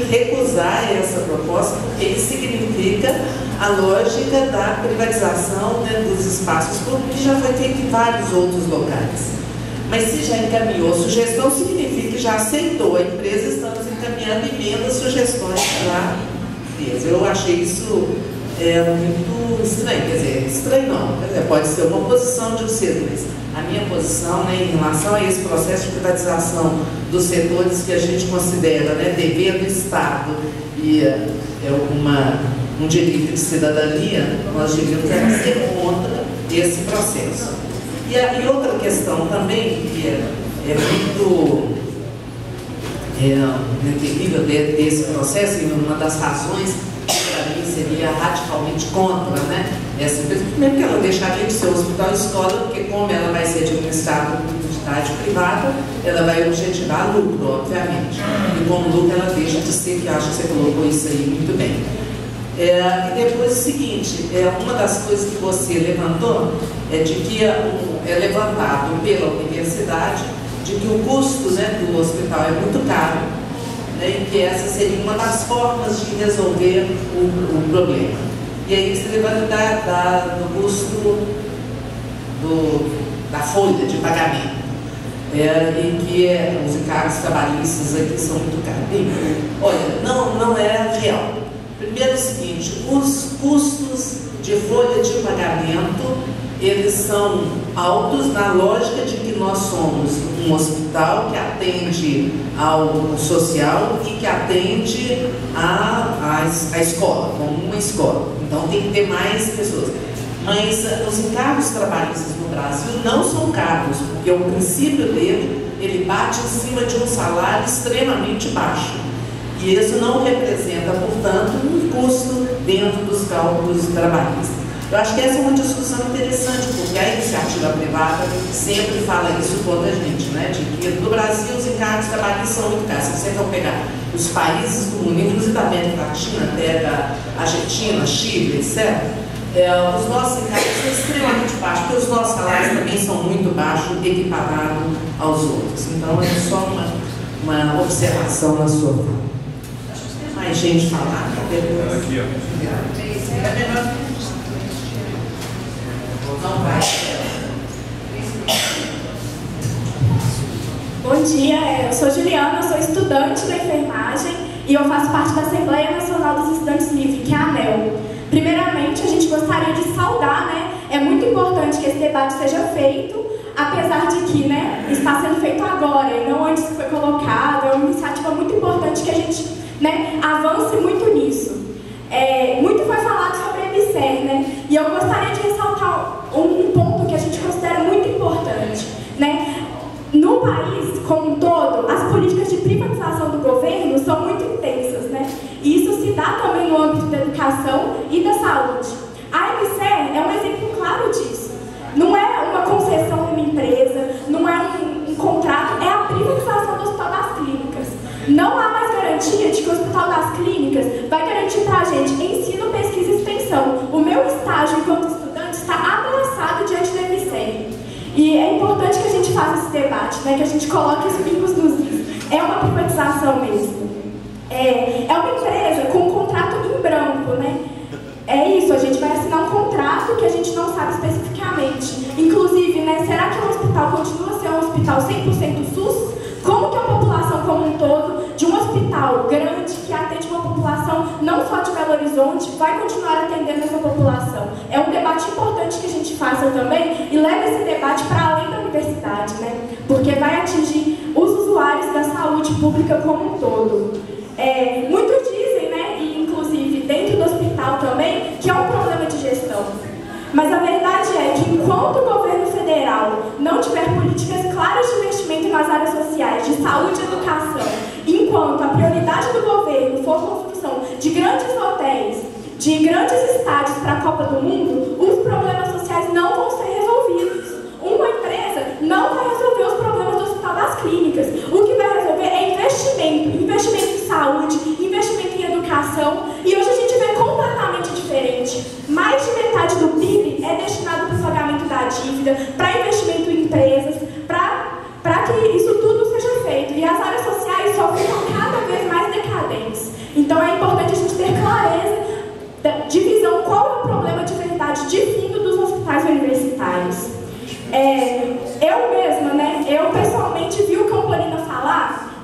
recusar essa proposta, porque isso significa a lógica da privatização, né, dos espaços públicos, que já foi feito em vários outros locais. Mas se já encaminhou sugestão, significa que já aceitou. A empresa estamos encaminhando emendas, sugestões para a empresa. Eu achei isso muito estranho. Quer dizer, estranho não. Quer dizer, pode ser uma posição de um setor, mas a minha posição, né, em relação a esse processo de privatização dos setores que a gente considera, né, dever do Estado e um direito de cidadania, nós devíamos ser contra esse processo. E outra questão também, que é muito terrível desse processo, e uma das razões que para mim seria radicalmente contra, né, essa empresa, primeiro que ela deixaria de ser hospital escola, porque como ela vai ser administrada por entidade privada, ela vai objetivar lucro, obviamente. E com lucro ela deixa de ser, que acho que você colocou isso aí muito bem. E depois o seguinte, uma das coisas que você levantou é de que é levantado pela universidade de que o custo, né, do hospital é muito caro, né, e que essa seria uma das formas de resolver o problema. E aí você levanta do custo da folha de pagamento, e que os encargos trabalhistas aqui são muito caros. Bem, olha, não é real. Primeiro é o seguinte, os custos de folha de pagamento, eles são altos na lógica de que nós somos um hospital que atende ao social e que atende à escola, como uma escola. Então tem que ter mais pessoas. Mas os encargos trabalhistas no Brasil não são caros, porque o princípio dele, ele bate em cima de um salário extremamente baixo. E isso não representa, portanto, um custo dentro dos cálculos trabalhistas. Eu acho que essa é uma discussão interessante, porque a iniciativa privada sempre fala isso contra a gente, né? De que no Brasil os encargos trabalhistas são muito caros. Se você for pegar os países do mundo, inclusive da América Latina, pega Argentina, Chile, etc., os nossos encargos são extremamente baixos, porque os nossos salários também são muito baixos, equiparados aos outros. Então é só uma observação na sua fala. Mais gente falar, depois. Aqui, ó. Não vai. Bom dia, eu sou Juliana, eu sou estudante da enfermagem e eu faço parte da Assembleia Nacional dos Estudantes Livres, que é a ANEL. Primeiramente, a gente gostaria de saudar, né? É muito importante que esse debate seja feito, apesar de que, né, está sendo feito agora e não antes que foi colocado. É uma iniciativa muito importante que a gente, né, avance muito nisso. Muito foi falado sobre a EBSER, né? E eu gostaria de ressaltar um ponto que a gente considera muito importante, né? No país como um todo, as políticas de privatização do governo são muito intensas, né? E isso se dá também no âmbito da educação e da saúde. A EBSER é um exemplo claro disso. Não é uma concessão de uma empresa, não é um contrato, é a privatização do Hospital das Clínicas. Não há mais garantia de que o Hospital das Clínicas vai garantir para a gente ensino, pesquisa e extensão. O meu estágio enquanto estudante está ameaçado diante da EBSER. E é importante que a gente faça esse debate, né? Que a gente coloque os pingos nos is. É uma privatização mesmo. É uma empresa com um contrato em branco, né? É isso, a gente vai assinar um contrato que a gente não sabe especificamente. Inclusive, né, será que o hospital continua a ser um hospital 100% SUS? Como que a população como um todo, de um hospital grande que atende uma população não só de Belo Horizonte, vai continuar atendendo essa população? É um debate importante que a gente faça também e leve esse debate para além da universidade, né? Porque vai atingir os usuários da saúde pública como um todo. Muitos dizem, né, e inclusive dentro do hospital também, que é um problema de gestão. Mas a verdade é que enquanto o governo federal não tiver políticas claras de investimento nas áreas sociais, de saúde e educação, enquanto a prioridade do governo for a construção de grandes hotéis, de grandes estádios para a Copa do Mundo, os problemas sociais não vão ser resolvidos. Uma empresa não vai resolver os problemas do Hospital das Clínicas. O que vai resolver é investimento em saúde, investimento em educação. E hoje a gente vê completamente diferente. Mais de metade do PIB é destinado para o pagamento da dívida, para investimento em empresas, para que isso tudo seja feito. E as áreas sociais só ficam cada vez mais decadentes.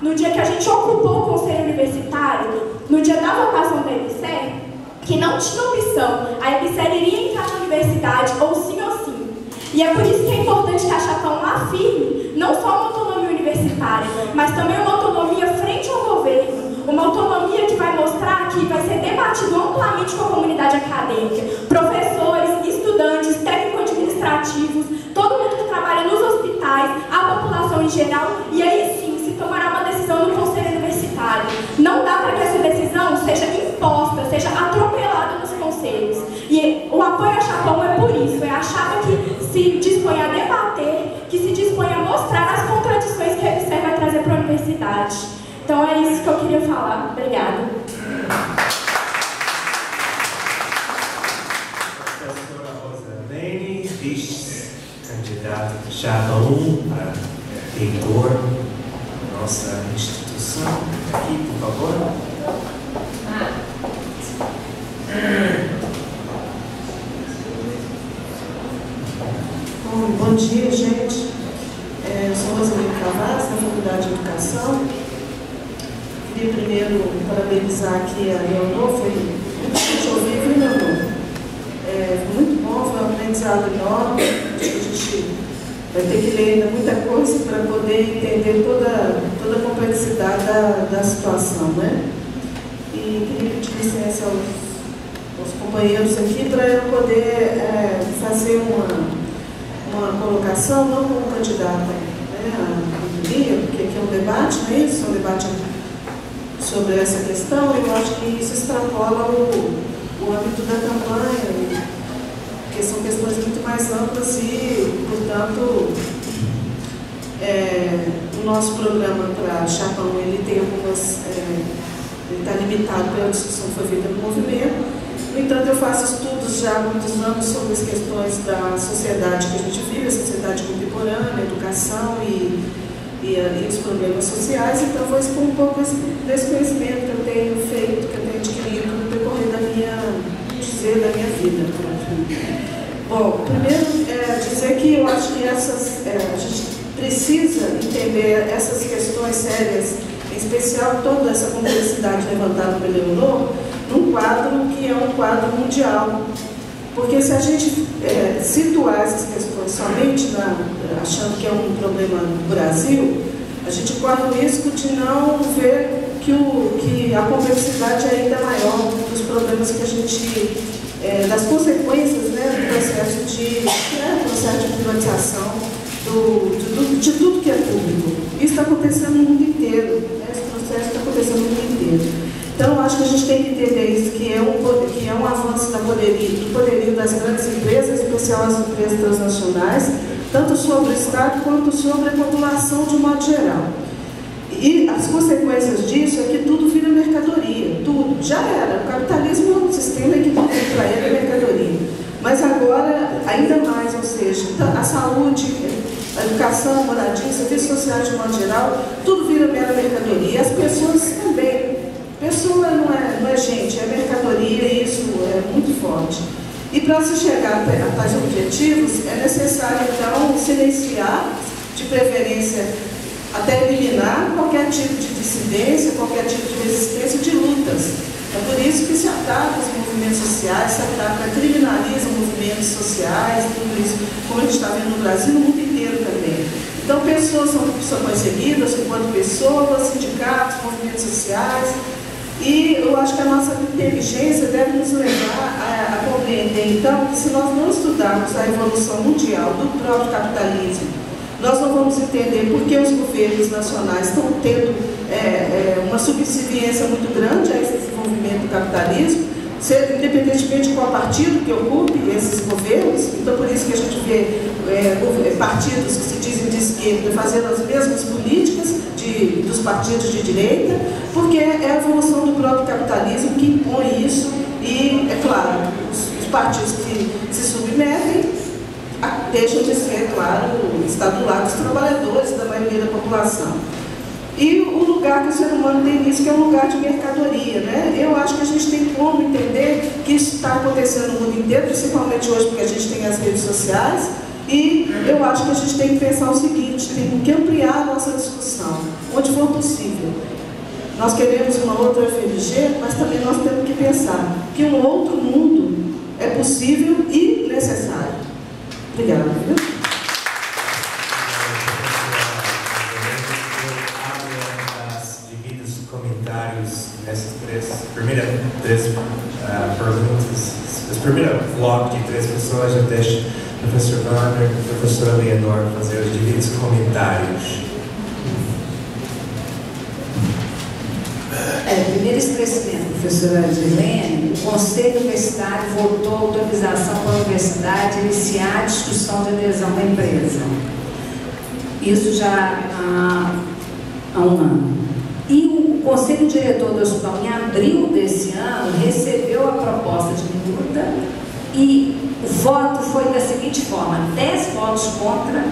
no dia que a gente ocupou o conselho universitário, no dia da votação da EBSER, que não tinha opção, a EBSER iria entrar na universidade ou sim ou sim. E é por isso que é importante que a Chapão afirme não só uma autonomia universitária, mas também uma autonomia frente ao governo, uma autonomia que vai mostrar que vai ser debatido amplamente com a comunidade acadêmica, professores, estudantes, técnico-administrativos, todo mundo que trabalha nos hospitais, a população em geral, e aí sim se tomará uma decisão no conselho universitário. Não dá para que essa decisão seja imposta, seja atropelada nos conselhos. E o apoio à Chapão é por isso, é a chapa que se dispõe a debater, que se dispõe a mostrar as contradições que a EBSER vai trazer para a universidade. Então é isso que eu queria falar. Obrigada. Professora Rosalene, vice-candidata de chapa 1 para reitor da nossa instituição. Aqui, por favor. Bom dia, gente. Eu sou Rosalene Cavazos, da Faculdade de Educação. Queria primeiro parabenizar aqui a Leonor, foi muito ouvir, viu, Leonor? Muito bom, foi um aprendizado enorme. Acho que a gente vai ter que ler ainda muita coisa para poder entender toda a complexidade da situação, né? E queria pedir licença aos companheiros aqui para eu poder fazer uma colocação, não como candidata, né, a Bíblia, porque aqui é um debate, não é isso? É um debate sobre essa questão. Eu acho que isso extrapola o âmbito da campanha, porque são questões muito mais amplas e, portanto, o nosso programa para Chapão, ele tem algumas, ele está limitado pela discussão que foi feita no movimento. No entanto, eu faço estudos já há muitos anos sobre as questões da sociedade que a gente vive, a sociedade contemporânea, a educação e os problemas sociais. Então, vou expor um pouco desse conhecimento que eu tenho feito, que eu tenho adquirido no decorrer da minha vida. Bom, primeiro, dizer que eu acho que a gente precisa entender essas questões sérias, em especial toda essa complexidade levantada pela Leonor, num quadro que é um quadro mundial. Porque se a gente situar essas questões somente achando que é um problema no Brasil, a gente corre o risco de não ver que a complexidade é ainda maior dos problemas que a gente, das consequências, né, do processo de privatização de tudo que é público. Isso está acontecendo no mundo inteiro, né? Esse processo está acontecendo no mundo inteiro. Então, acho que a gente tem que entender isso, que é um avanço do poderio das grandes empresas, em especial as empresas transnacionais, tanto sobre o Estado quanto sobre a população de um modo geral. E as consequências disso é que tudo vira mercadoria, tudo. Já era. O capitalismo é um sistema que tudo para ele é mercadoria. Mas agora, ainda mais, ou seja, a saúde, a educação, a moradia, serviços sociais de um modo geral, tudo vira mera mercadoria. E as pessoas também. Pessoa não é gente, é mercadoria, e isso é muito forte. E para se chegar a tais objetivos, é necessário, então, silenciar, de preferência, até eliminar qualquer tipo de dissidência, qualquer tipo de resistência, de lutas. É por isso que se ataca os movimentos sociais, se ataca, criminaliza movimentos sociais, tudo isso, como a gente está vendo no Brasil, no mundo inteiro também. Então, pessoas são perseguidas enquanto pessoas, sindicatos, movimentos sociais. E eu acho que a nossa inteligência deve nos levar a compreender, então, que se nós não estudarmos a evolução mundial do próprio capitalismo, nós não vamos entender por que os governos nacionais estão tendo uma subserviência muito grande a esse desenvolvimento do capitalismo, independentemente de qual partido que ocupe esses governos. Então, por isso que a gente vê partidos que se dizem de esquerda fazendo as mesmas políticas dos partidos de direita, porque é a evolução do próprio capitalismo que impõe isso. E, é claro, os partidos que se submetem deixam de ser, claro, está do lado dos trabalhadores, da maioria da população. E o lugar que o ser humano tem nisso, que é um lugar de mercadoria, né? Eu acho que a gente tem como entender que isso está acontecendo no mundo inteiro, principalmente hoje, porque a gente tem as redes sociais, E eu acho que a gente tem que pensar o seguinte, tem que ampliar a nossa discussão, onde for possível. Nós queremos uma outra FMG, mas também nós temos que pensar que um outro mundo é possível e necessário. Obrigada. Comentários nessas primeiras três perguntas, esse primeiro bloco de 3 pessoas, já deixo o professor Wander e a professora Leonor fazer os devidos comentários. Primeiro esclarecimento, professora Adilene, o Conselho Universitário votou a autorização para a universidade iniciar a discussão de adesão da empresa. Isso já há um ano. E o Conselho Diretor do Hospital, em abril desse ano, recebeu a proposta de minuta e o voto foi da seguinte forma: 10 votos contra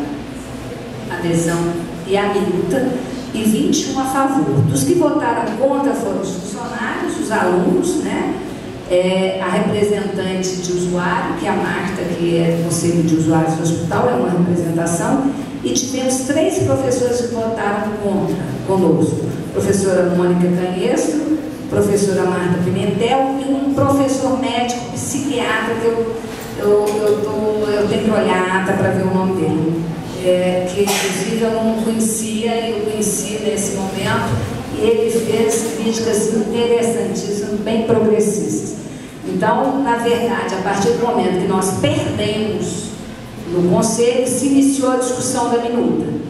a adesão e a minuta e 21 a favor. Dos que votaram contra foram os funcionários, os alunos, né? A representante de usuário, que é a Marta, que é do Conselho de Usuários do Hospital, é uma representação, e tivemos 3 professores que votaram contra conosco. Professora Mônica Canhestro, professora Marta Pimentel e um professor médico psiquiatra que eu tenho que olhar a ata para ver o nome dele, que inclusive eu não conhecia, eu conheci nesse momento, e ele fez críticas interessantíssimas, bem progressistas. Então, na verdade, a partir do momento que nós perdemos no Conselho, se iniciou a discussão da minuta.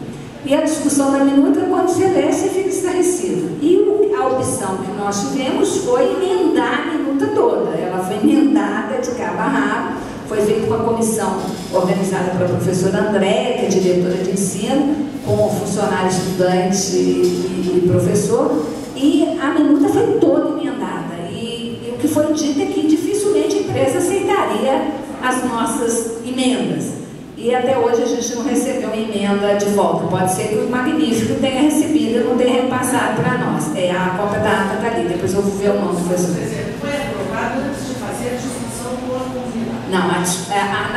E a discussão da minuta, quando você lê, você fica estarrecido. E a opção que nós tivemos foi emendar a minuta toda. Ela foi emendada de cabo a rabo, foi feita uma comissão organizada pela professora Andréia, que é diretora de ensino, com funcionário, estudante e professor, e a minuta foi toda emendada. E o que foi dito é que dificilmente a empresa aceitaria as nossas emendas. E até hoje a gente não recebeu uma emenda de volta. Pode ser que o Magnífico tenha recebido e não tenha repassado para nós. A cópia da ata está ali, depois eu vou ver o nome do professor. Foi aprovado antes de fazer a discussão com a comunidade? Não, na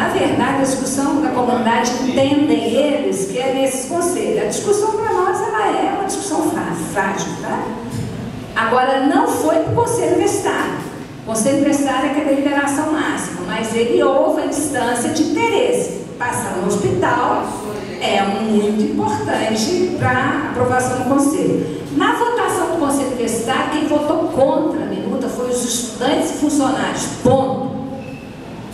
verdade, a discussão da comunidade entendem eles que é nesses conselhos. A discussão para nós ela é uma discussão frágil, tá? Agora, não foi para o Conselho Universitário. O Conselho Universitário é que é a deliberação máxima, mas ele houve a instância de interesse. Passar no hospital é muito importante para a aprovação do Conselho. Na votação do Conselho Universitário, quem votou contra a minuta foi os estudantes e funcionários. Ponto.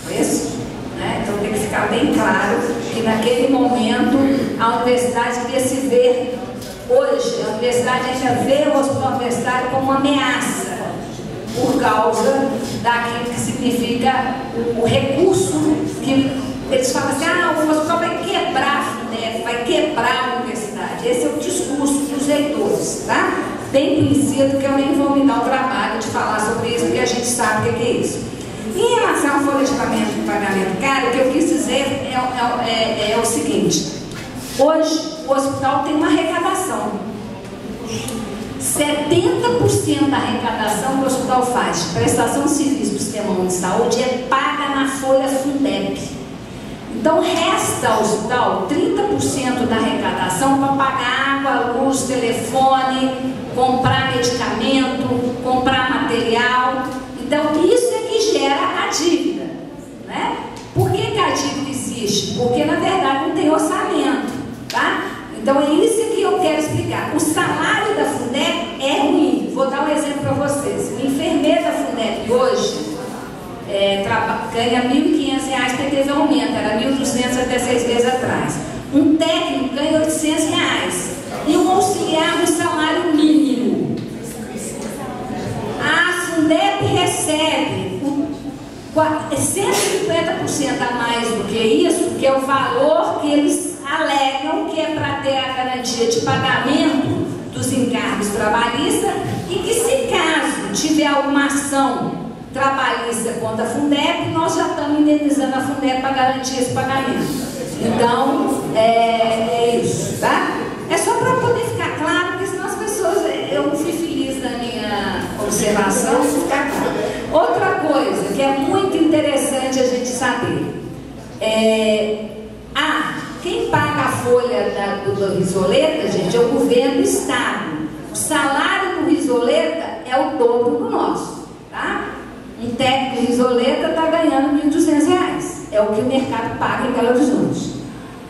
Foi isso? Né? Então tem que ficar bem claro que naquele momento a universidade queria se ver. Hoje, a universidade ainda vê o hospital universitário como uma ameaça por causa daquilo que significa o recurso que eles falam assim: o hospital vai quebrar a FUNEP, vai quebrar a universidade. Esse é o discurso dos reitores, tá? Bem conhecido, que eu nem vou me dar o trabalho de falar sobre isso, porque a gente sabe o que é isso. Em relação ao folha de pagamento caro, o que eu quis dizer é o seguinte: hoje o hospital tem uma arrecadação. 70% da arrecadação que o hospital faz, prestação de serviço do Sistema Único de Saúde, é paga na folha FUNDEP. Então, resta ao hospital 30% da arrecadação para pagar água, luz, telefone, comprar medicamento, comprar material. Então, isso é que gera a dívida, né? Por que a dívida existe? Porque, na verdade, não tem orçamento, tá? Então, é isso que eu quero explicar. O salário da FUNDEP é ruim. Vou dar um exemplo para vocês. O enfermeiro da FUNDEP hoje ganha R$ 1.500 porque teve aumento, era R$ 1.200 até 6 meses atrás. Um técnico ganha R$ 800 e um auxiliar no salário mínimo. A FUNDEP recebe 150% a mais do que isso, que é o valor que eles alegam que é para ter a garantia de pagamento dos encargos trabalhistas e que, se caso tiver alguma ação trabalhista contra a FUNDEP, nós já estamos indenizando a FUNDEP para garantir esse pagamento. Então, é isso, tá? É só para poder ficar claro, porque senão as pessoas, eu fui feliz na minha observação, ficar claro. Outra coisa que é muito interessante a gente saber, a folha do Risoleta, gente, é o governo do estado. O salário do Risoleta é o dobro do nosso, tá? Um técnico Risoleta está ganhando R$ 1.200. É o que o mercado paga em Belo Horizonte.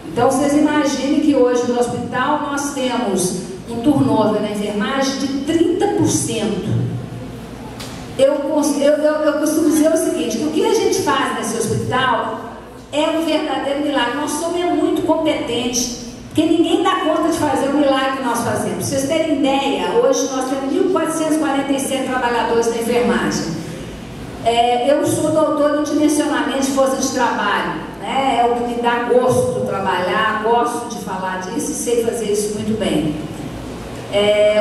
Então, vocês imaginem que hoje no hospital nós temos um turnover na enfermagem de 30%. Eu costumo dizer o seguinte, que o que a gente faz nesse hospital é um verdadeiro milagre. Nós somos muito competentes, porque ninguém dá conta de fazer o milagre que nós fazemos. Pra vocês terem ideia, hoje nós temos 1.447 trabalhadores na enfermagem. Eu sou doutora em dimensionamento de força de trabalho, né? É o que me dá gosto de trabalhar, gosto de falar disso e sei fazer isso muito bem.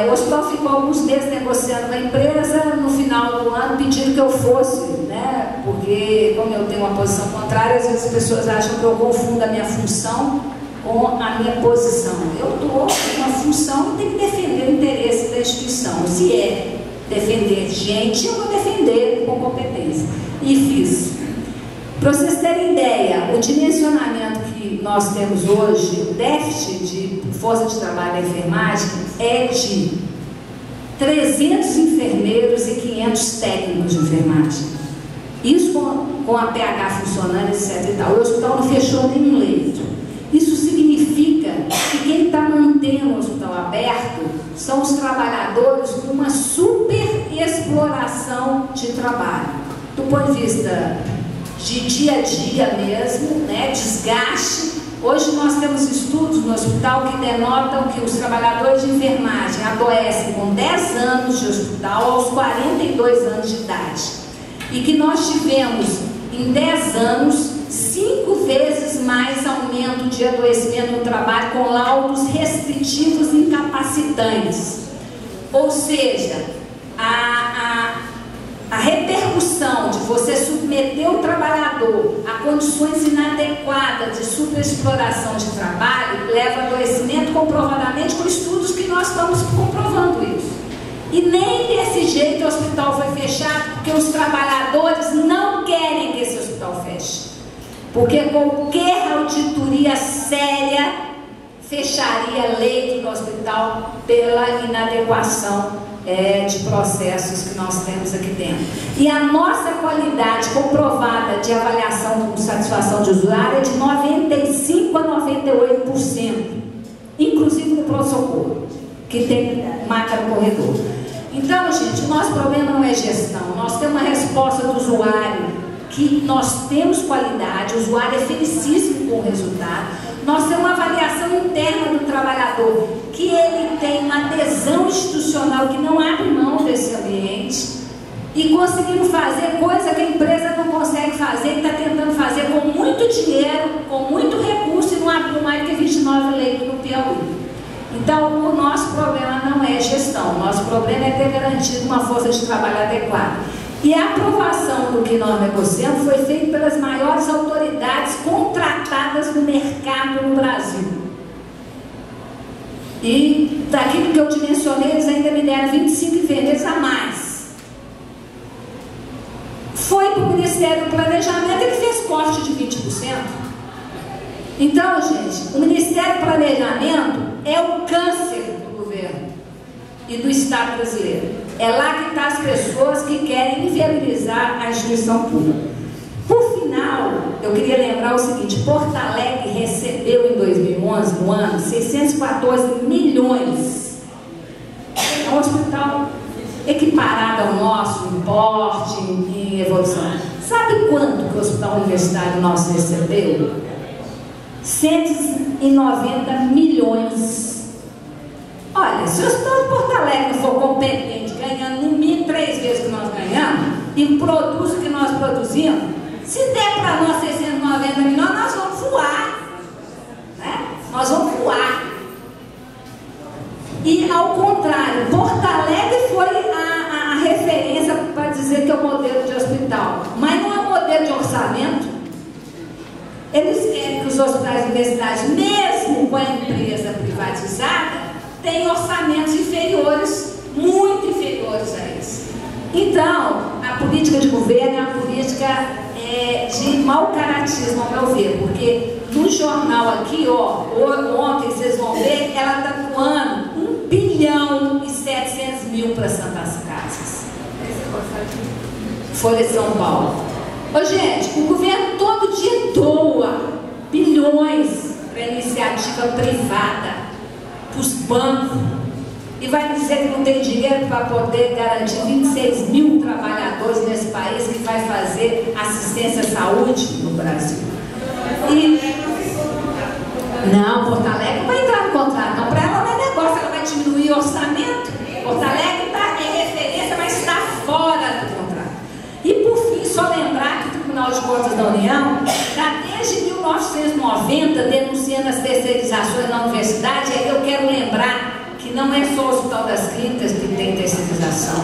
O hospital ficou alguns meses negociando com a empresa, no final do ano pedindo que eu fosse, né? Porque como eu tenho uma posição contrária, às vezes as pessoas acham que eu confundo a minha função com a minha posição. Eu estou com uma função e tenho que defender o interesse da instituição. Se é defender gente, eu vou defender com competência. E fiz. Para vocês terem ideia, o dimensionamento que nós temos hoje, o déficit de força de trabalho da enfermagem é de 300 enfermeiros e 500 técnicos de enfermagem. Isso com a PH funcionando, etc. E tal. O hospital não fechou nenhum leito. Isso significa que quem está mantendo o hospital aberto são os trabalhadores com uma super exploração de trabalho. Do ponto de vista de dia a dia mesmo, né, desgaste. Hoje nós temos estudos no hospital que denotam que os trabalhadores de enfermagem adoecem com 10 anos de hospital aos 42 anos de idade. E que nós tivemos em 10 anos 5 vezes mais aumento de adoecimento no trabalho com laudos restritivos e incapacitantes. Ou seja, a repercussão de você submeter o trabalhador a condições inadequadas de superexploração de trabalho leva a adoecimento comprovadamente com estudos que nós estamos comprovando isso. E nem desse jeito o hospital foi fechado, porque os trabalhadores não querem que esse hospital feche. Porque qualquer auditoria séria fecharia leito no hospital pela inadequação de processos que nós temos aqui dentro. E a nossa qualidade comprovada de avaliação com satisfação de usuário é de 95% a 98%, inclusive no pronto-socorro, que tem maca no corredor. Então, gente, o nosso problema não é gestão, nós temos uma resposta do usuário, que nós temos qualidade, o usuário é felicíssimo com o resultado. Nós temos uma avaliação interna do trabalhador, que ele tem uma adesão institucional que não abre mão desse ambiente e conseguimos fazer coisa que a empresa não consegue fazer, que está tentando fazer com muito dinheiro, com muito recurso e não abriu mais que 29 leitos no Piauí. Então, o nosso problema não é gestão, o nosso problema é ter garantido uma força de trabalho adequada. E a aprovação do que nós negociamos foi feita pelas maiores autoridades contratadas no mercado no Brasil. E daquilo que eu dimensionei, eles ainda me deram 25 enfermeiros a mais. Foi para o Ministério do Planejamento, ele fez corte de 20%. Então, gente, o Ministério do Planejamento é o câncer do governo e do Estado brasileiro. É lá que estão as pessoas que querem inviabilizar a instituição pública. Por final, eu queria lembrar o seguinte: Porto Alegre recebeu em 2011, no ano, 614 milhões. É um hospital equiparado ao nosso, em porte, em evolução. Sabe quanto que o hospital universitário nosso recebeu? 190 milhões. Olha, se o hospital de Porto Alegre for competente, ganhando no mínimo 3 vezes que nós ganhamos, e produz o que nós produzimos, se der para nós 690 milhões, nós vamos voar, né? Nós vamos voar. E ao contrário, Porto Alegre foi a referência para dizer que é o modelo de hospital, mas não é um modelo de orçamento. Eles querem que os hospitais universitários, mesmo com a empresa privatizada, tenham orçamentos inferiores, muito inferiores a isso. Então, a política de governo é uma política de mau caratismo, ao meu ver, porque no jornal aqui, ó, ontem vocês vão ver, ela está doando 1.700.000 para Santas Casas. Folha de São Paulo. Ô, gente, o governo todo dia doa bilhões para iniciativa privada, para os bancos, e vai dizer que não tem dinheiro para poder garantir 26.000 trabalhadores nesse país que vai fazer assistência à saúde no Brasil. Não, Porto Alegre vai entrar no contrato, não, para ela não é negócio, ela vai diminuir o orçamento. Porto Alegre é referência, mas está fora do contrato. E por fim, só lembrar que o Tribunal de Contas da União está desde 1990 denunciando as terceirizações na universidade. Aí eu quero lembrar que não é só o Hospital das Clínicas que tem terceirização.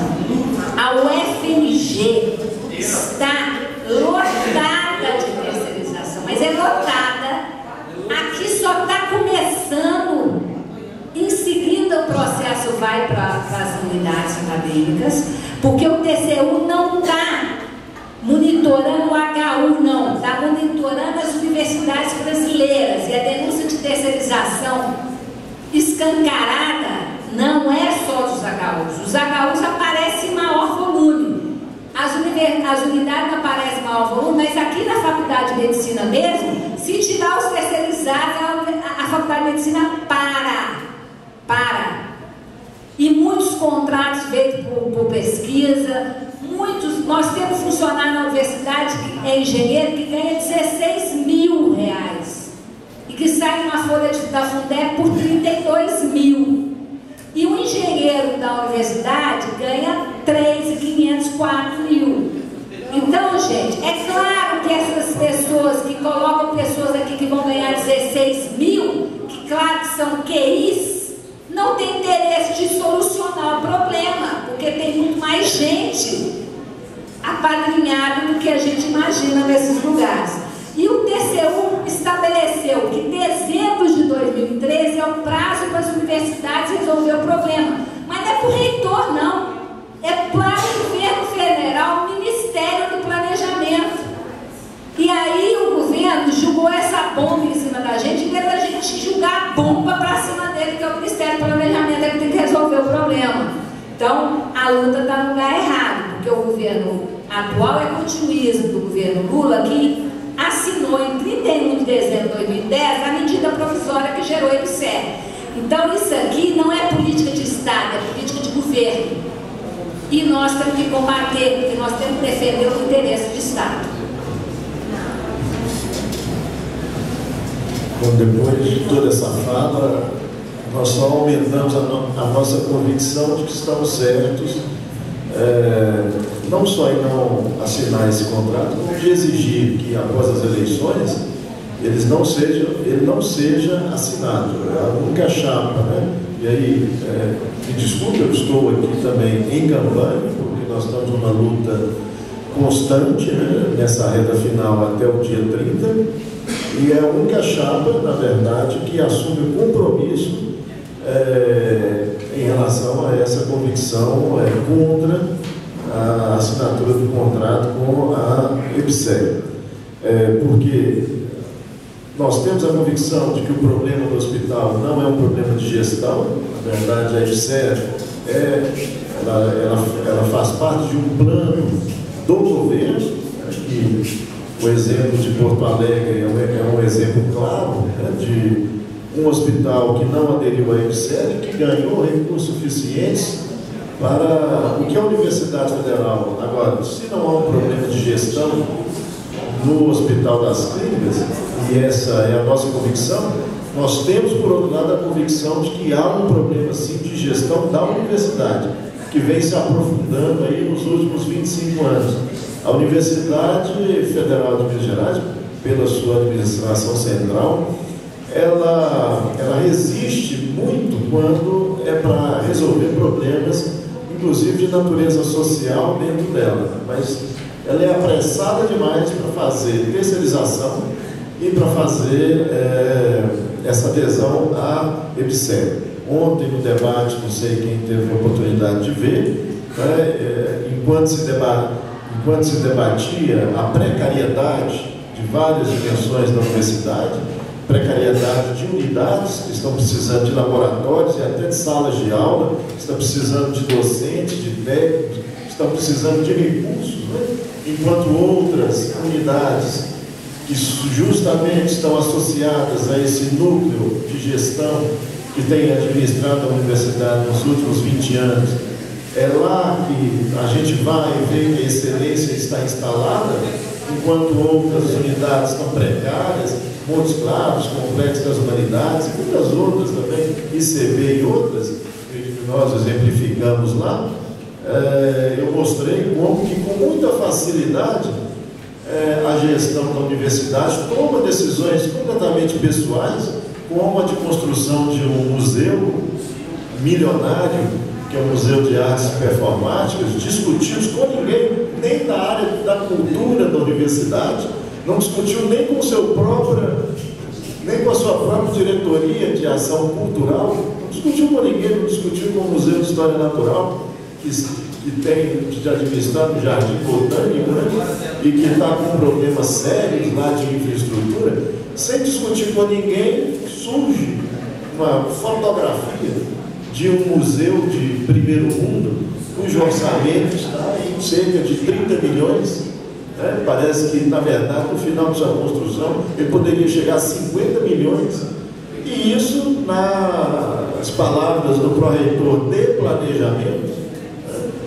A UFMG está lotada de terceirização, mas é lotada. Aqui só está começando, em seguida o processo vai para as unidades acadêmicas, porque o TCU não está monitorando o HU, não, está monitorando as universidades brasileiras, e a denúncia de terceirização escancarada não é só dos HUs. Os HUs aparecem em maior volume, as unidades aparecem em maior volume, mas aqui na Faculdade de Medicina mesmo, se tirar os terceirizados, a Faculdade de Medicina para. E muitos contratos feitos por pesquisa, nós temos funcionário na universidade que é engenheiro que ganha 16 mil reais e que sai uma folha da Fundeb por 32 mil. E um engenheiro da universidade ganha 3.500, 4 mil. Então, gente, é claro que essas pessoas que colocam pessoas aqui que vão ganhar 16 mil, que claro que são QIs, não tem interesse de solucionar o problema, porque tem muito mais gente apadrinhada do que a gente imagina nesses lugares. E o TCU estabeleceu que dezembro de 2013 é o prazo para as universidades resolver o problema. Mas não é para o reitor, não. É para o governo federal, o Ministério do Planejamento. E aí o governo jogou essa bomba em cima da gente, em vez da gente jogar a bomba para cima dele, que é o Ministério do Planejamento, é que tem que resolver o problema. Então, a luta está no lugar errado, porque o governo atual é continuismo do governo Lula, que assinou em 31 de dezembro de 2010 a medida provisória que gerou o IBSER. Então, isso aqui não é política de Estado, é política de governo. E nós temos que combater, porque nós temos que defender o interesse do Estado. Bom, depois de toda essa fala, nós só aumentamos a nossa convicção de que estamos certos, não só em não assinar esse contrato, como de exigir que após as eleições ele não seja assinado. É a única chapa, né? E aí, me desculpe, eu estou aqui também em campanha, porque nós estamos numa luta constante, né, nessa reta final até o dia 30, e é a única chapa, na verdade, que assume o compromisso em relação a essa convicção contra a assinatura do contrato com a IBSER. Porque nós temos a convicção de que o problema do hospital não é um problema de gestão. Na verdade, a IBSER ela faz parte de um plano do governo, que o exemplo de Porto Alegre é um exemplo claro, né, de um hospital que não aderiu à IBSER e que ganhou recursos suficientes para o que a Universidade Federal. Agora, se não há um problema de gestão no Hospital das Clínicas, e essa é a nossa convicção, nós temos, por outro lado, a convicção de que há um problema, sim, de gestão da universidade, que vem se aprofundando aí nos últimos 25 anos. A Universidade Federal de Minas Gerais, pela sua administração central, ela resiste muito quando é para resolver problemas, inclusive de natureza social, dentro dela. Mas ela é apressada demais para fazer terceirização e para fazer essa adesão à IBSER. Ontem, no debate, não sei quem teve a oportunidade de ver, né, enquanto se debatia a precariedade de várias dimensões da universidade, precariedade de unidades que estão precisando de laboratórios e até de salas de aula, estão precisando de docentes, de técnicos, estão precisando de recursos, né? Enquanto outras unidades que justamente estão associadas a esse núcleo de gestão que tem administrado a universidade nos últimos 20 anos, é lá que a gente vai ver que a excelência está instalada, enquanto outras unidades estão precárias, Montes Claros, Complexo das Humanidades, e muitas outras também, ICB e outras, que nós exemplificamos lá. Eu mostrei como que com muita facilidade a gestão da universidade toma decisões completamente pessoais, como a de construção de um museu milionário, que é o Museu de Artes Performáticas, discutidos com ninguém, nem na área da cultura da universidade, não discutiu nem com seu nem com a sua própria diretoria de ação cultural, não discutiu com ninguém, não discutiu com o Museu de História Natural, que tem de administrar no Jardim Botânico, né? E que está com problemas sérios lá de infraestrutura, sem discutir com ninguém, surge uma fotografia de um museu de primeiro mundo, cujo orçamento está em cerca de 30 milhões. Né? Parece que, na verdade, no final de sua construção, ele poderia chegar a 50 milhões. E isso, nas palavras do pró-reitor de planejamento,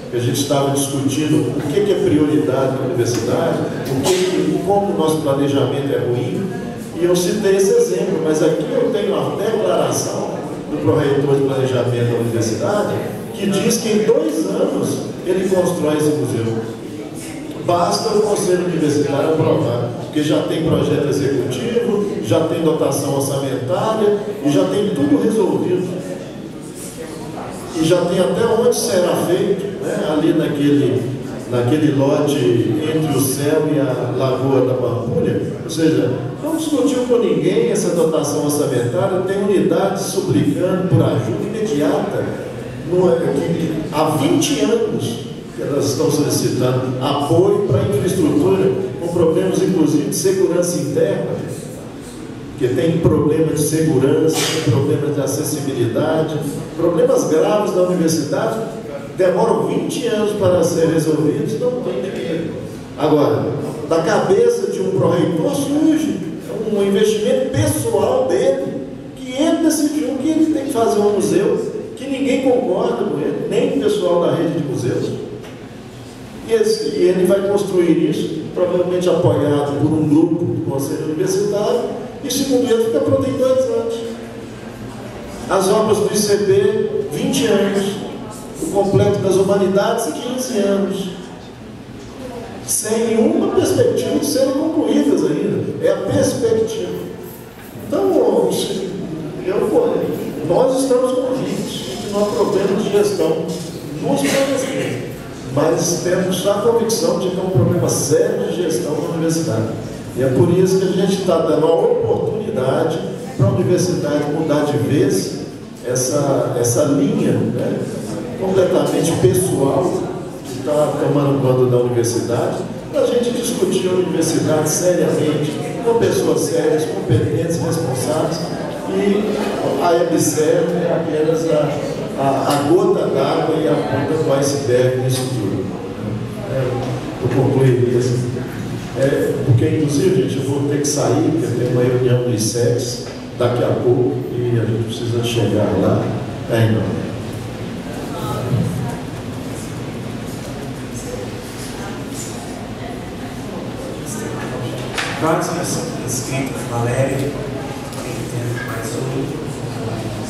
que a gente estava discutindo o que é prioridade na universidade, como o nosso planejamento é ruim, e eu citei esse exemplo, mas aqui eu tenho a declaração do pró-reitor de planejamento da universidade, que diz que em 2 anos ele constrói esse museu. Basta o Conselho Universitário aprovar, porque já tem projeto executivo, já tem dotação orçamentária e já tem tudo resolvido. E já tem até onde será feito, né? Ali naquele lote entre o céu e a Lagoa da Pampulha. Ou seja, não discutiu com ninguém essa dotação orçamentária, tem unidades suplicando por ajuda imediata. Há 20 anos que elas estão solicitando apoio para a infraestrutura, com problemas inclusive de segurança interna, porque tem problema de segurança, tem problema de acessibilidade, problemas graves da universidade, demoram 20 anos para serem resolvidos, não tem dinheiro. Agora, da cabeça de um pró-reitor surge um investimento pessoal dele, que ele decidiu que ele tem que fazer um museu, que ninguém concorda com ele, nem o pessoal da rede de museus. E ele vai construir isso, provavelmente apoiado por um grupo do Conselho Universitário, e segundo ele fica pronto em 2 anos. As obras do ICB, 20 anos. O Complexo das Humanidades, 15 anos. Sem nenhuma perspectiva de serem concluídas ainda. É a perspectiva. Então, nós estamos convictos que não há problema de gestão nos universidades, mas temos a convicção de que é um problema sério de gestão da universidade. E é por isso que a gente está dando a oportunidade para a universidade mudar de vez essa linha, né, completamente pessoal que está tomando conta da universidade, para a gente discutir a universidade seriamente, com pessoas sérias, competentes, responsáveis, e a EBSER é apenas a gota d'água e a ponta do iceberg nisso tudo. Eu concluiria assim. Porque, inclusive, gente, eu vou ter que sair, porque tem uma reunião do ISEX daqui a pouco e a gente precisa chegar lá. Não. Próximo inscrito, Valéria, tem mais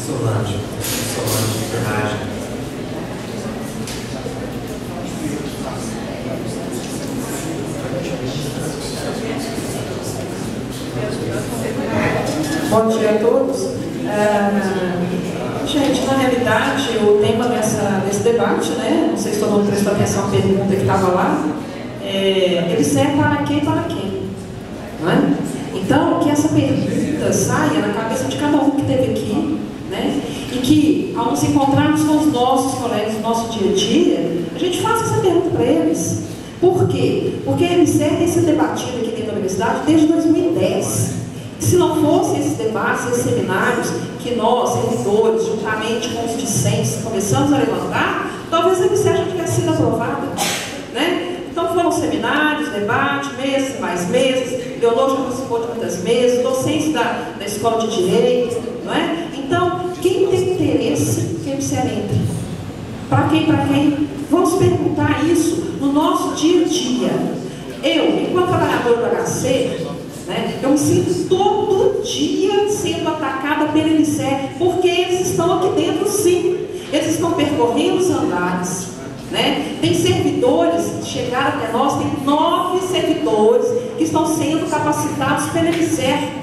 Solange Ferragem. Bom dia a todos. Gente, na realidade, o tema desse debate, né? Não sei se todo mundo prestou atenção à pergunta que estava lá. Ele serve para quem e para quem? Não é? Então, que essa pergunta saia na cabeça de cada um que esteve aqui, né? E que, ao nos encontrarmos com os nossos colegas no nosso dia a dia, a gente faça essa pergunta para eles. Por quê? Porque a EBSER tem sido debatida aqui dentro da universidade desde 2010. Se não fossem esses debates, esses seminários, que nós, servidores, juntamente com os discentes, começamos a levantar, talvez a EBSER já tivesse sido aprovada, né? Então foram seminários, debates, meses e mais meses, Leonor já participou de muitas mesas, docentes da Escola de Direito, não é? Então, quem tem interesse, que a EBSER entre. Para quem? Vamos perguntar isso no nosso dia a dia. Eu, enquanto trabalhadora do HC, né, eu me sinto todo dia sendo atacada pela EBSER, porque eles estão aqui dentro sim. Eles estão percorrendo os andares, né? Tem servidores que chegaram até nós, tem 9 servidores que estão sendo capacitados pela EBSER.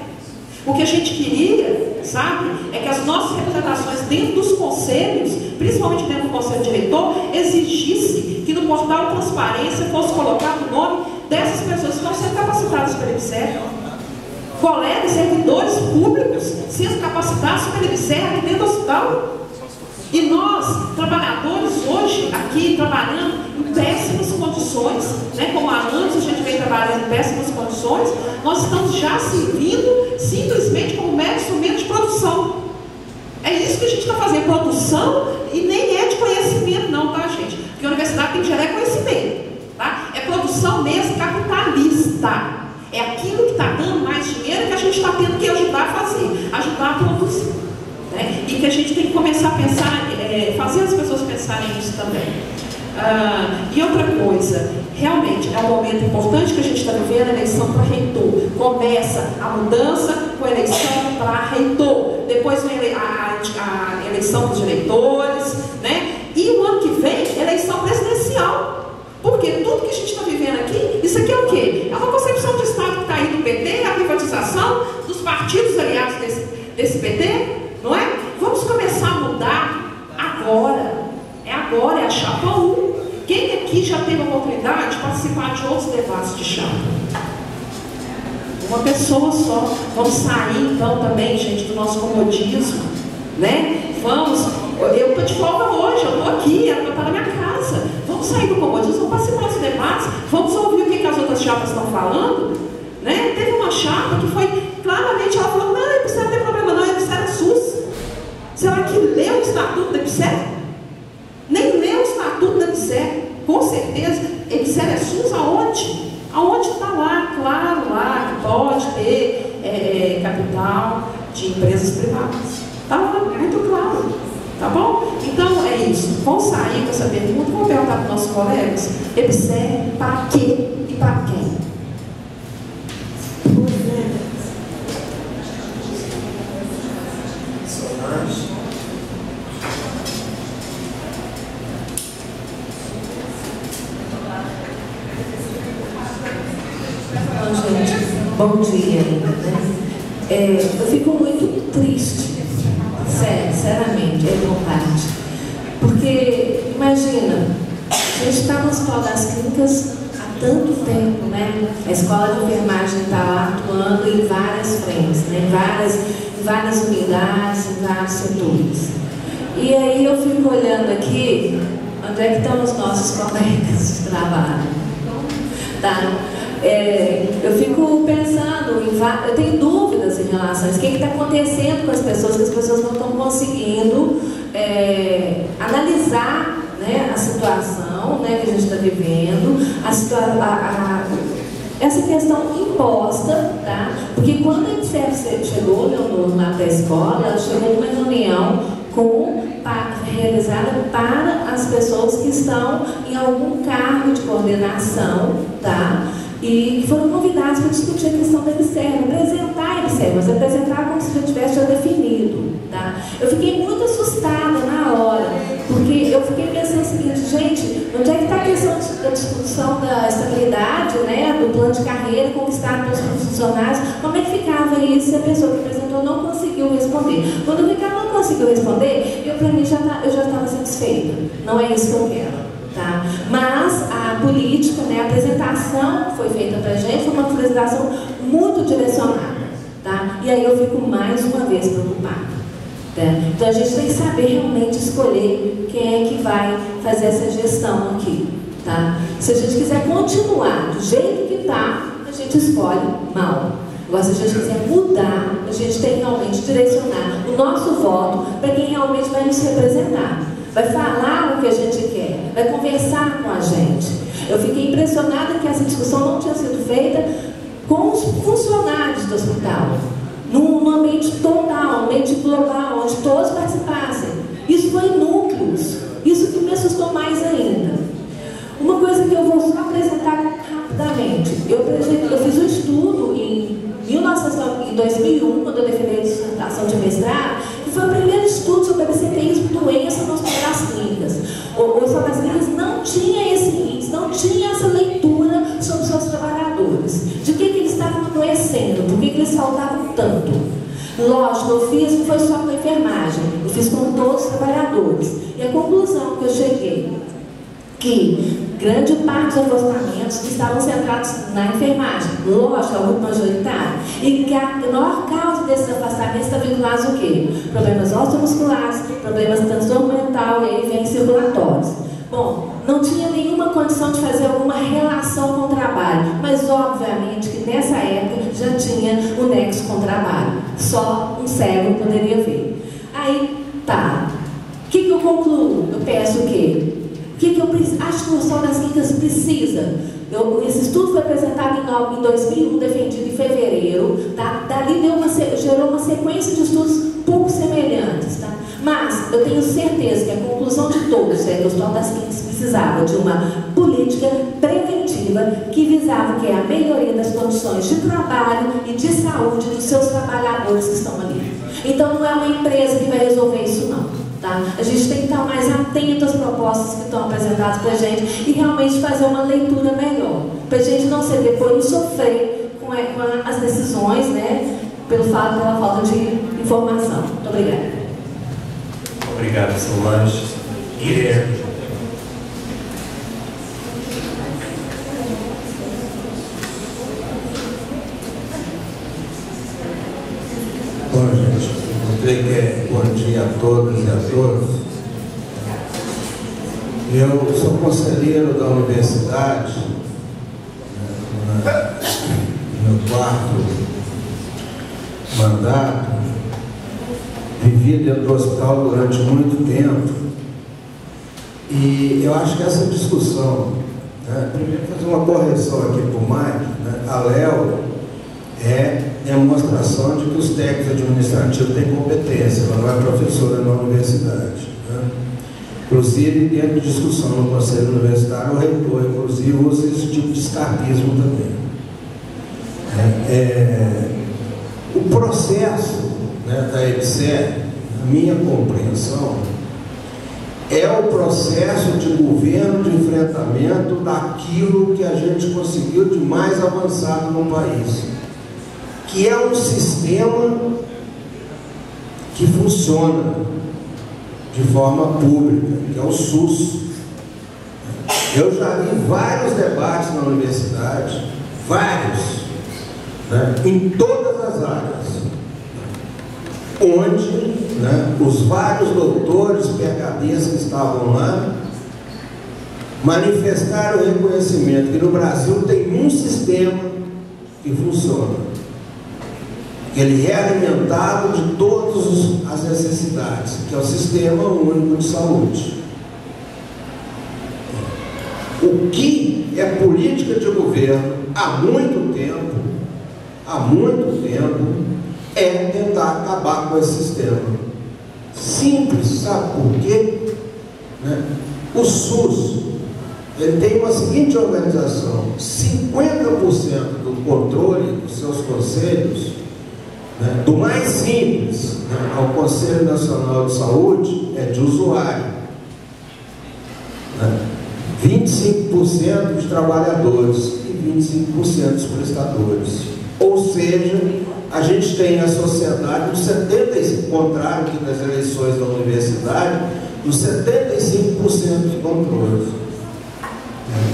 O que a gente queria, sabe, é que as nossas representações dentro dos conselhos, principalmente dentro do conselho diretor, exigisse que no portal Transparência fosse colocado o nome dessas pessoas que estão sendo capacitadas pela EBSER. Colegas, servidores públicos sendo capacitados pela EBSER aqui dentro do hospital. E nós, trabalhadores, hoje, aqui, trabalhando em péssimas condições, né, como há anos a gente vem trabalhando em péssimas condições, nós estamos já servindo simplesmente como mero instrumento de produção. É isso que a gente está fazendo, produção, e nem é de conhecimento não, tá, gente? Porque a universidade tem que gerar conhecimento, tá? É produção mesmo capitalista. É aquilo que está dando mais dinheiro que a gente está tendo que ajudar a fazer, ajudar a produzir. Né? E que a gente tem que começar a pensar, fazer as pessoas pensarem nisso também. E outra coisa, realmente é um momento importante que a gente está vivendo, a eleição para reitor. Começa a mudança com a eleição para reitor, depois vem a eleição para os diretores, né? E o ano que vem, eleição presidencial. Porque tudo que a gente está vivendo aqui, isso aqui é o quê? É uma concepção de Estado que está aí do PT, a privatização dos partidos aliados desse PT, não é? Vamos começar a mudar agora. É agora, é a chapa 1. Quem aqui já teve a oportunidade de participar de outros debates de chapa? Uma pessoa só. Vamos sair então também, gente, do nosso comodismo, né? Vamos, eu estou de folga hoje, eu estou aqui, eu estou na minha casa. Vamos sair do comodismo, vamos participar dos debates, vamos ouvir o que as outras chapas estão falando, né? Teve uma chapa que foi, claramente, ela falou, não, a EBSER não tem problema não, a EBSER é SUS. Será que leu o estatuto da EBSER? Nem leu o estatuto da EBSER. Com certeza, EBSER é SUS aonde? Aonde está lá, claro, lá, que pode ter capital de empresas privadas. Está lá, muito claro. Tá bom? Então é isso. Vamos sair com essa pergunta, vamos perguntar para os nossos colegas: EBSER para quê e para quem? Bom dia, né? Eu fico muito triste, sinceramente, é vontade. Porque, imagina, a gente está no Hospital das Clínicas há tanto tempo, né? A escola de enfermagem está lá atuando em várias frentes, né? Em várias unidades, em vários setores. E aí eu fico olhando aqui, onde é que estão os nossos colegas de trabalho? Tá? Eu fico pensando, eu tenho dúvidas em relação a isso. O que está acontecendo com as pessoas, que as pessoas não estão conseguindo analisar, né, a situação, né, que a gente está vivendo, essa questão imposta, tá? Porque quando a EBSER chegou, Leonor, lá da escola, ela chegou numa reunião realizada para as pessoas que estão em algum cargo de coordenação, tá? E que foram convidados para discutir a questão da EBSER, apresentar a EBSER, mas apresentar como se já tivesse já definido, tá? Eu fiquei muito assustada na hora, porque eu fiquei pensando o seguinte, gente, onde é que está a questão da discussão da estabilidade, né, do plano de carreira conquistado pelos funcionários? Como é que ficava isso se a pessoa que apresentou não conseguiu responder? Quando o Ricardo não conseguiu responder, para mim eu já estava satisfeita. Não é isso que eu quero. Tá? Mas a política, né, a apresentação que foi feita para a gente foi uma apresentação muito direcionada. Tá? E aí eu fico mais uma vez preocupada. Tá? Então a gente tem que saber realmente escolher quem é que vai fazer essa gestão aqui. Tá? Se a gente quiser continuar do jeito que está, a gente escolhe mal. Agora, se a gente quiser mudar, a gente tem que realmente direcionar o nosso voto para quem realmente vai nos representar. Vai falar o que a gente quer, vai conversar com a gente. Eu fiquei impressionada que essa discussão não tinha sido feita com os funcionários do hospital, num ambiente total, um ambiente global, onde todos participassem. Isso foi em núcleos, isso que me assustou mais ainda. Uma coisa que eu vou só apresentar rapidamente. Eu fiz um estudo em 2001, quando eu defendi a dissertação de mestrado, que foi o primeiro estudo sobre absenteísmo, doença nos hospitais clínicas. Os hospitais clínicas não tinha esse índice, não tinha essa leitura sobre os seus trabalhadores. De que eles estavam adoecendo, por que eles faltavam tanto. Lógico, eu fiz não foi só com a enfermagem, eu fiz com todos os trabalhadores. E a conclusão que eu cheguei, que grande parte dos afastamentos estavam centrados na enfermagem, lógico, é o grupo majoritário, e que a menor causa desses afastamentos está vinculados ao quê? Problemas osteomusculares, problemas de transtorno mental, e aí vem circulatórios. Bom, não tinha nenhuma condição de fazer alguma relação com o trabalho, mas obviamente que nessa época já tinha o nexo com o trabalho, só um cego poderia ver. Aí, tá, o que eu concluo? Eu peço o quê? O que eu acho que o Hospital das Clínicas precisa? Esse estudo foi apresentado em 2001, defendido em fevereiro, tá? Dali gerou uma sequência de estudos pouco semelhantes, tá? Mas eu tenho certeza que a conclusão de todos é que o Hospital das Clínicas precisava de uma política preventiva que visava a melhoria das condições de trabalho e de saúde dos seus trabalhadores que estão ali. Então não é uma empresa que vai resolver isso não. Tá? A gente tem que estar mais atento às propostas que estão apresentadas para a gente e realmente fazer uma leitura melhor, para a gente não ser depois sofrer com as decisões, né, pela falta de informação. Muito obrigada. Obrigado, Solange. Guilherme. Bom, gente, eu creio que é bom dia a todas e a todos. Eu sou conselheiro da universidade, no meu quarto mandato, vivi dentro do hospital durante muito tempo, e eu acho que essa discussão, né, primeiro fazer uma correção aqui para o Mike, né, a Léo é demonstração de que os técnicos administrativos têm competência, ela não é professora na universidade. Né? Inclusive, dentro de discussão no Conselho Universitário, o reitor, inclusive, usa esse tipo de escapismo também. O processo, né, da EBSER, na minha compreensão, é o processo de governo de enfrentamento daquilo que a gente conseguiu de mais avançado no país, que é um sistema que funciona de forma pública, que é o SUS. Eu já vi vários debates na universidade, vários, né, em todas as áreas, onde, né, os vários doutores, PhDs que estavam lá, manifestaram o reconhecimento que no Brasil tem um sistema que funciona. Ele é alimentado de todas as necessidades, que é o Sistema Único de Saúde. O que é política de governo há muito tempo, é tentar acabar com esse sistema. Simples, sabe por quê? Né? O SUS, ele tem uma seguinte organização: 50% do controle dos seus conselhos, né, do mais simples, né, ao Conselho Nacional de Saúde, é de usuário. Né? 25% dos trabalhadores e 25% dos prestadores. Ou seja, a gente tem a sociedade dos 75%, contrário que nas eleições da universidade, dos 75% de controle.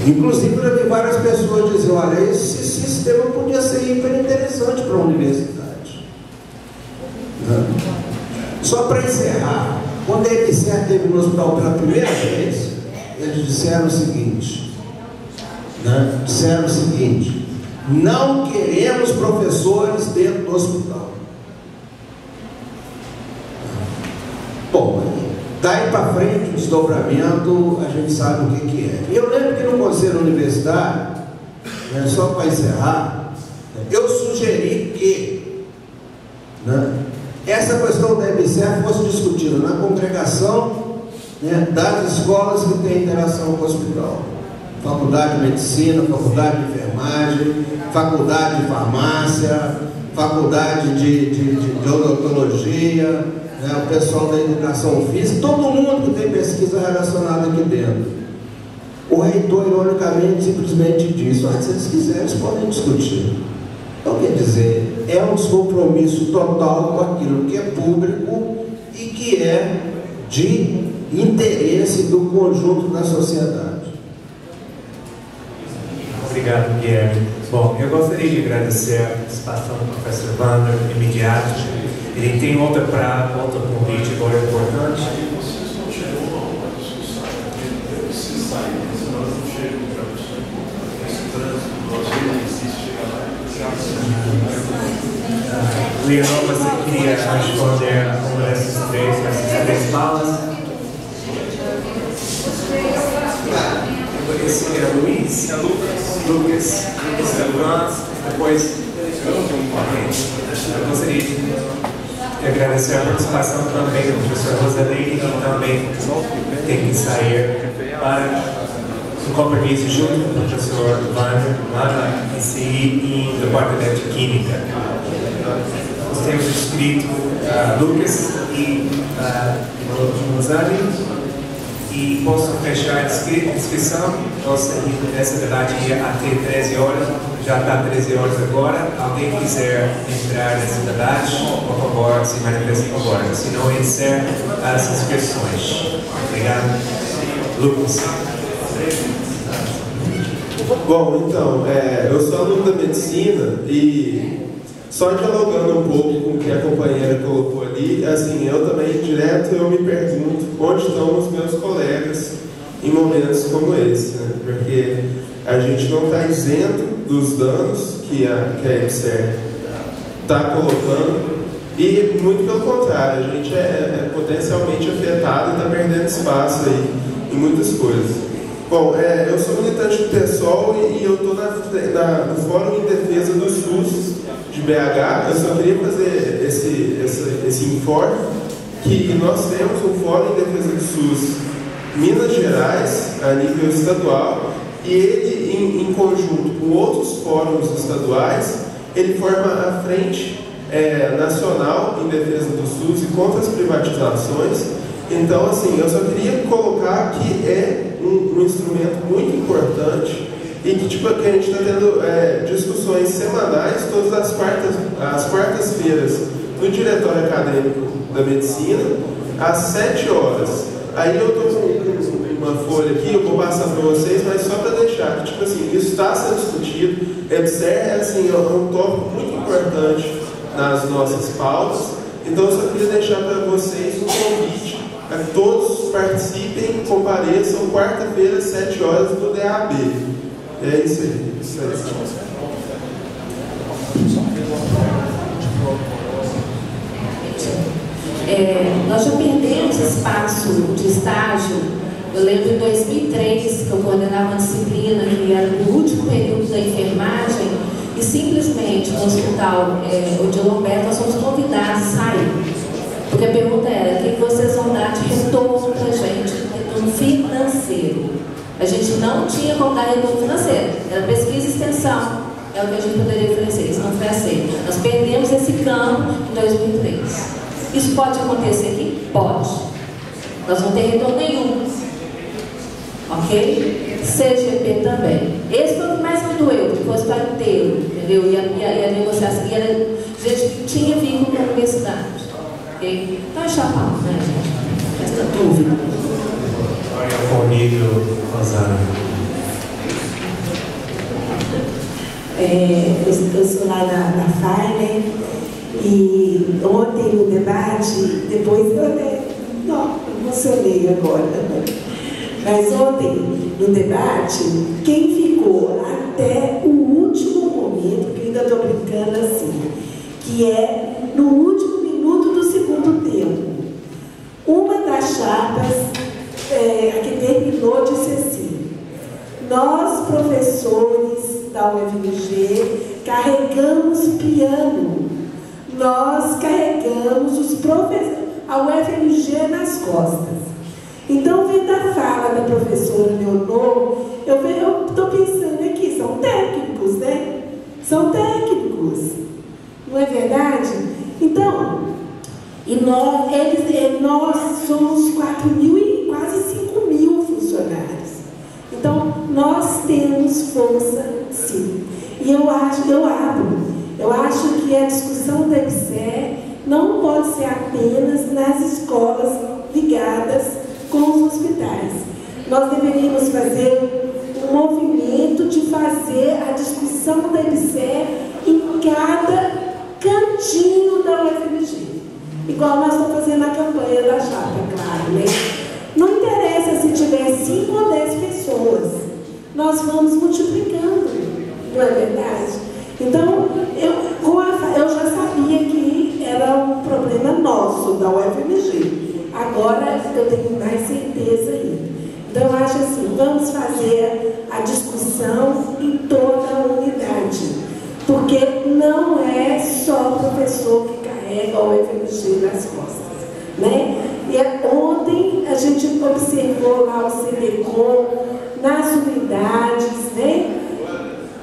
Inclusive, eu já vi várias pessoas dizer: olha, esse sistema podia ser hiper interessante para a universidade. Só para encerrar, quando a EBSER teve no hospital pela primeira vez, eles disseram o seguinte, Não queremos professores dentro do hospital. Bom, daí para frente, o desdobramento, a gente sabe o que é. Eu lembro que no Conselho Universitário, né, só para encerrar, eu sugeri que, né, essa questão da EBSER fosse discutida na congregação, né, das escolas que têm interação com o hospital. Faculdade de Medicina, Faculdade de Enfermagem, Faculdade de Farmácia, Faculdade de Odontologia, né, o pessoal da Educação Física, todo mundo que tem pesquisa relacionada aqui dentro. O reitor, ironicamente, simplesmente diz: se eles quiserem, eles podem discutir. Então, quer dizer, é um descompromisso total com aquilo que é público e que é de interesse do conjunto da sociedade. Obrigado, Guilherme. Bom, eu gostaria de agradecer a participação do professor Wander imediato. Ele tem outro convite agora importante. Leonor, você queria responder a uma dessas três falas? Esse é o Luiz, Lucas, depois. Eu gostaria de agradecer a participação também do professor Rosaline, que também tem que sair para um compromisso junto com o professor Wander, lá na ICI e no Departamento de Química. Nós temos inscrito Lucas e Rosaline. E posso fechar a inscrição. Essa debate ia até 13 horas, já está 13 horas agora. Alguém quiser entrar nesse debate, por favor, se manifeste agora. Senão, eu encerro as inscrições. Obrigado. Lucas. Bom, então, eu sou aluno da medicina e só dialogando um pouco com o que a companheira colocou ali, assim, eu também direto eu me pergunto onde estão os meus colegas em momentos como esse, né? Porque a gente não está isento dos danos que a EBSER está colocando e muito pelo contrário, a gente é potencialmente afetado e está perdendo espaço aí em muitas coisas. Bom, eu sou militante do PSOL e eu estou no Fórum em Defesa do SUS de BH. Eu só queria fazer esse informe que nós temos um Fórum em Defesa do SUS Minas Gerais, a nível estadual, e ele, em conjunto com outros fóruns estaduais, ele forma a Frente Nacional em Defesa do SUS e contra as privatizações. Então, assim, eu só queria colocar que é um instrumento muito importante e que, tipo, que a gente está tendo discussões semanais todas as quartas-feiras no Diretório Acadêmico da Medicina, às 7 horas. Aí eu estou com uma folha aqui, eu vou passar para vocês, mas só para deixar que, tipo assim, isso está sendo discutido. EBSER assim, é um tópico muito importante nas nossas pautas. Então eu só queria deixar para vocês um convite para que todos participem, compareçam quarta-feira, às 7 horas, no DAB. É isso aí. Nós já perdemos espaço de estágio. Eu lembro em 2003 que eu coordenava uma disciplina que era no último período da enfermagem e simplesmente no hospital Odilon Berto nós fomos convidados a sair. Porque a pergunta era: o que vocês vão dar de retorno para a gente, retorno financeiro? A gente não tinha como dar retorno financeiro, era pesquisa e extensão, é o que a gente poderia oferecer, isso não foi aceito. Nós perdemos esse campo em 2003. Isso pode acontecer aqui? Pode. Nós não temos retorno nenhum. Ok? CGP também. Esse foi o que mais me doeu, porque foi o hospital inteiro, entendeu? E a negociação, e era gente que tinha vínculo com a universidade. Ok? Então é chapão, né, gente? Esta dúvida. Olha o nível Rosana. Eu sou lá na Farner e ontem no debate, depois eu até emocionei agora, mas ontem no debate, quem ficou até o último momento Nós, professores da UFMG, carregamos piano. Nós carregamos os professores, a UFMG nas costas. Então, vendo a fala da professora Leonor, eu estou pensando aqui, são técnicos, né? São técnicos, não é verdade? Então, nós somos 4.000 e quase 5.000 funcionários. Então, nós temos força, sim. E eu acho que a discussão da IBSER não pode ser apenas nas escolas ligadas com os hospitais. Nós deveríamos fazer um movimento de fazer a discussão da IBSER em cada cantinho da UFMG. Igual nós estamos fazendo a campanha da chapa, claro, né? Não interessa se tiver 5 ou 10 pessoas, nós vamos multiplicando, não é verdade? Então, eu já sabia que era um problema nosso, da UFMG. Agora eu tenho mais certeza ainda. Então, eu acho assim, vamos fazer a discussão em toda a unidade. Porque não é só o professor que carrega o UFMG nas costas, né? E ontem a gente observou lá o CDCOM, nas unidades, né?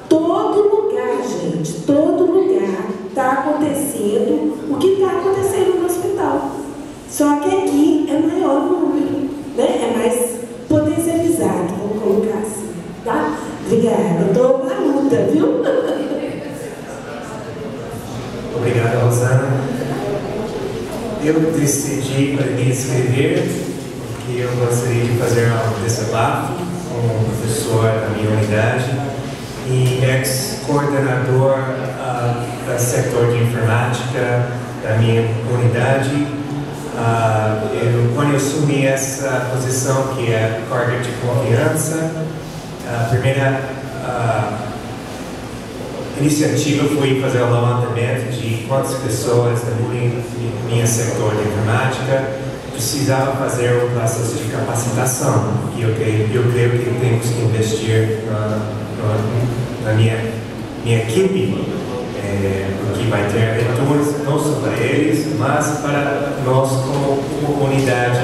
Todo lugar, gente, todo lugar está acontecendo o que está acontecendo no hospital. Só que aqui é maior o número, né? É mais potencializado, vamos colocar assim, tá? Obrigada, eu estou na luta, viu? Obrigado, Rosana. Eu decidi para me inscrever porque eu gostaria de fazer um desabafo com o professor da minha unidade e ex-coordenador do setor de informática da minha unidade. Quando eu assumi essa posição, que é cargo de confiança, a primeira iniciativa foi fazer o levantamento de quantas pessoas no meu setor de informática precisavam fazer um processo de capacitação. E eu creio que temos que investir na minha equipe, porque vai ter retornos não só para eles, mas para nós como unidade.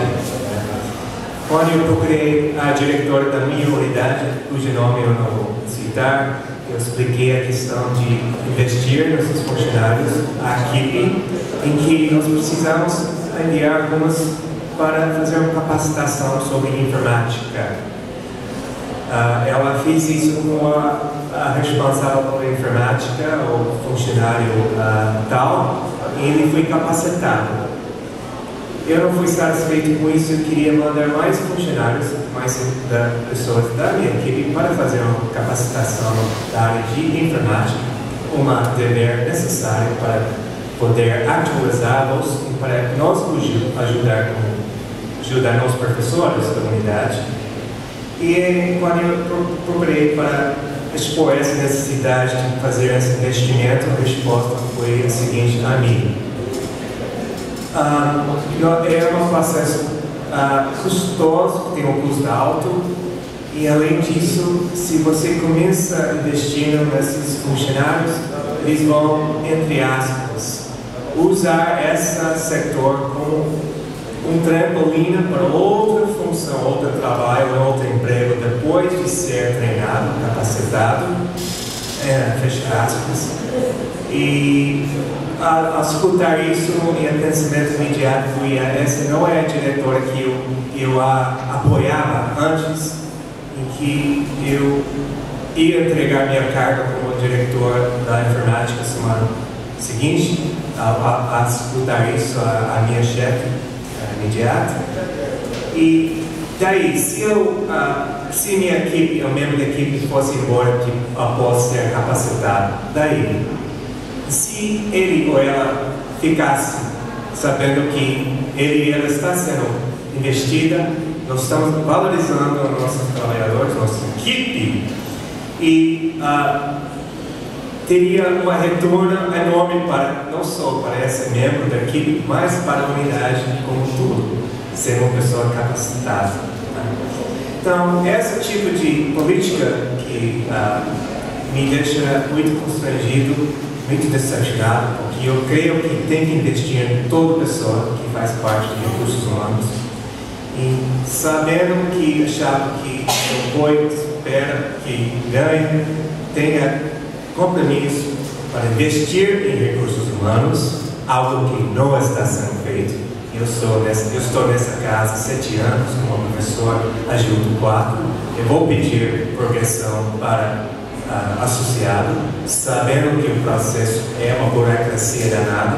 Quando eu procurei a diretora da minha unidade, cujo nome eu não vou citar, eu expliquei a questão de investir nesses funcionários, a equipe, em que nós precisamos enviar algumas para fazer uma capacitação sobre informática. Ela fez isso com a responsável pela informática, o funcionário tal, e ele foi capacitado. Eu não fui satisfeito com isso, eu queria mandar mais funcionários, mais pessoas da minha equipe para fazer uma capacitação da área de informática, uma dever necessário para poder atualizá-los e para nós ajudar os professores da unidade. E quando eu procurei para expor essa necessidade de fazer esse investimento, a resposta foi a seguinte a mim. É um processo custoso, que tem um custo alto, e além disso, se você começa investindo nesses funcionários, eles vão, entre aspas, usar esse setor como um trampolim para outra função, outro trabalho, outro emprego, depois de ser treinado, capacitado, fecha aspas. E ao escutar isso, o meu pensamento imediato foi: essa não é a diretora que eu apoiava antes, em que eu ia entregar minha carga como diretor da informática semana seguinte. A escutar isso, a minha chefe imediata. E daí, se minha equipe, o membro da equipe fosse embora após ser capacitado, daí, se ele ou ela ficasse sabendo que ele ou ela está sendo investida, nós estamos valorizando nossos trabalhadores, nossa equipe, e teria um retorno enorme não só para esse membro da equipe, mas para a unidade como um todo, ser uma pessoa capacitada. Então, esse tipo de política que me deixa muito constrangido, muito decepcionado, porque eu creio que tem que investir em toda pessoa que faz parte de recursos humanos. E sabendo que achava que o apoio espera que ganhe, tenha compromisso para investir em recursos humanos, algo que não está sendo feito. Eu estou nessa casa há 7 anos como professor adjunto 4. Eu vou pedir progressão para associado, sabendo que o processo é uma burocracia danada,